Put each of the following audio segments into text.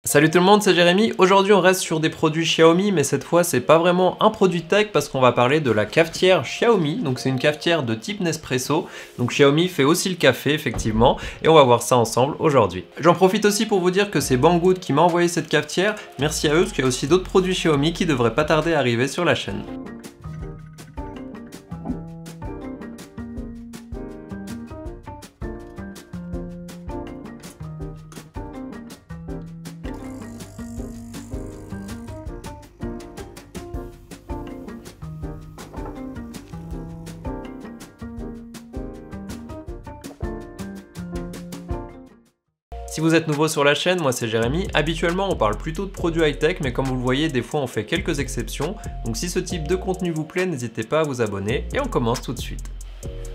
Salut tout le monde, c'est Jérémy. Aujourd'hui on reste sur des produits Xiaomi, mais cette fois c'est pas vraiment un produit tech parce qu'on va parler de la cafetière Xiaomi. Donc c'est une cafetière de type Nespresso. Donc Xiaomi fait aussi le café effectivement et on va voir ça ensemble aujourd'hui. J'en profite aussi pour vous dire que c'est Banggood qui m'a envoyé cette cafetière. Merci à eux parce qu'il y a aussi d'autres produits Xiaomi qui devraient pas tarder à arriver sur la chaîne. Si vous êtes nouveau sur la chaîne, moi c'est Jérémy. Habituellement on parle plutôt de produits high-tech, mais comme vous le voyez, des fois on fait quelques exceptions. Donc si ce type de contenu vous plaît, n'hésitez pas à vous abonner et on commence tout de suite.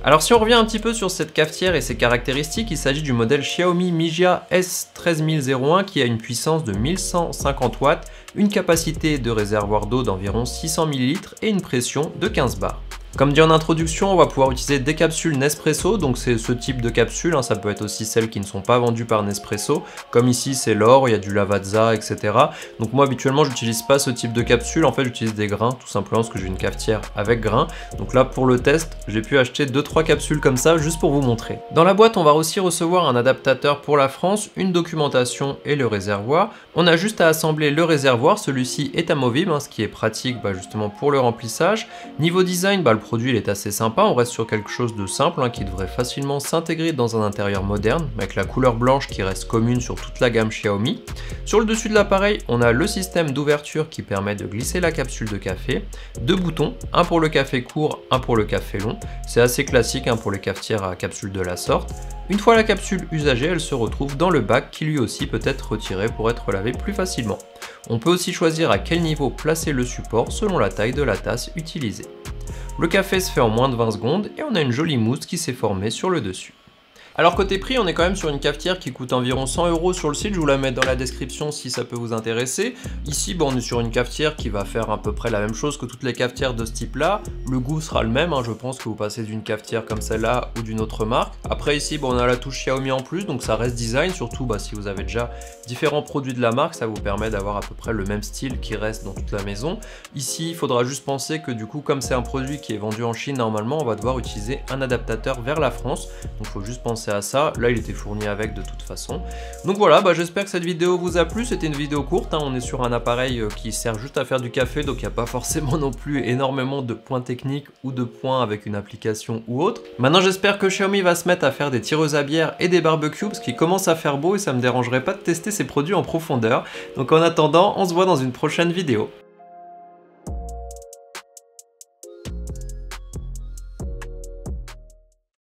Alors si on revient un petit peu sur cette cafetière et ses caractéristiques, il s'agit du modèle Xiaomi Mijia S13001 qui a une puissance de 1150 watts, une capacité de réservoir d'eau d'environ 600 ml et une pression de 15 bars. Comme dit en introduction, on va pouvoir utiliser des capsules Nespresso, donc c'est ce type de capsules, ça peut être aussi celles qui ne sont pas vendues par Nespresso, comme ici c'est l'or, il y a du Lavazza, etc. Donc moi habituellement j'utilise pas ce type de capsule, en fait j'utilise des grains, tout simplement parce que j'ai une cafetière avec grains. Donc là pour le test, j'ai pu acheter 2-3 capsules comme ça, juste pour vous montrer. Dans la boîte on va aussi recevoir un adaptateur pour la France, une documentation et le réservoir. On a juste à assembler le réservoir, celui-ci est amovible, ce qui est pratique justement pour le remplissage. Niveau design, le produit il est assez sympa, on reste sur quelque chose de simple qui devrait facilement s'intégrer dans un intérieur moderne, avec la couleur blanche qui reste commune sur toute la gamme Xiaomi. Sur le dessus de l'appareil, on a le système d'ouverture qui permet de glisser la capsule de café, deux boutons, un pour le café court, un pour le café long. C'est assez classique pour les cafetières à capsule de la sorte. Une fois la capsule usagée, elle se retrouve dans le bac qui lui aussi peut être retiré pour être lavé plus facilement. On peut aussi choisir à quel niveau placer le support selon la taille de la tasse utilisée. Le café se fait en moins de 20 secondes et on a une jolie mousse qui s'est formée sur le dessus. Alors côté prix, on est quand même sur une cafetière qui coûte environ 100 € sur le site, je vous la mets dans la description si ça peut vous intéresser. Ici, on est sur une cafetière qui va faire à peu près la même chose que toutes les cafetières de ce type-là. Le goût sera le même, je pense que vous passez d'une cafetière comme celle-là ou d'une autre marque. Après ici, on a la touche Xiaomi en plus, donc ça reste design, surtout si vous avez déjà différents produits de la marque, ça vous permet d'avoir à peu près le même style qui reste dans toute la maison. Ici, il faudra juste penser que du coup, comme c'est un produit qui est vendu en Chine, normalement, on va devoir utiliser un adaptateur vers la France. Donc il faut juste penser à ça, là il était fourni avec de toute façon. Donc voilà, j'espère que cette vidéo vous a plu, c'était une vidéo courte, on est sur un appareil qui sert juste à faire du café, donc il n'y a pas forcément non plus énormément de points techniques ou de points avec une application ou autre. Maintenant j'espère que Xiaomi va se mettre à faire des tireuses à bière et des barbecues, parce qu'il commence à faire beau et ça me dérangerait pas de tester ces produits en profondeur. Donc en attendant, on se voit dans une prochaine vidéo.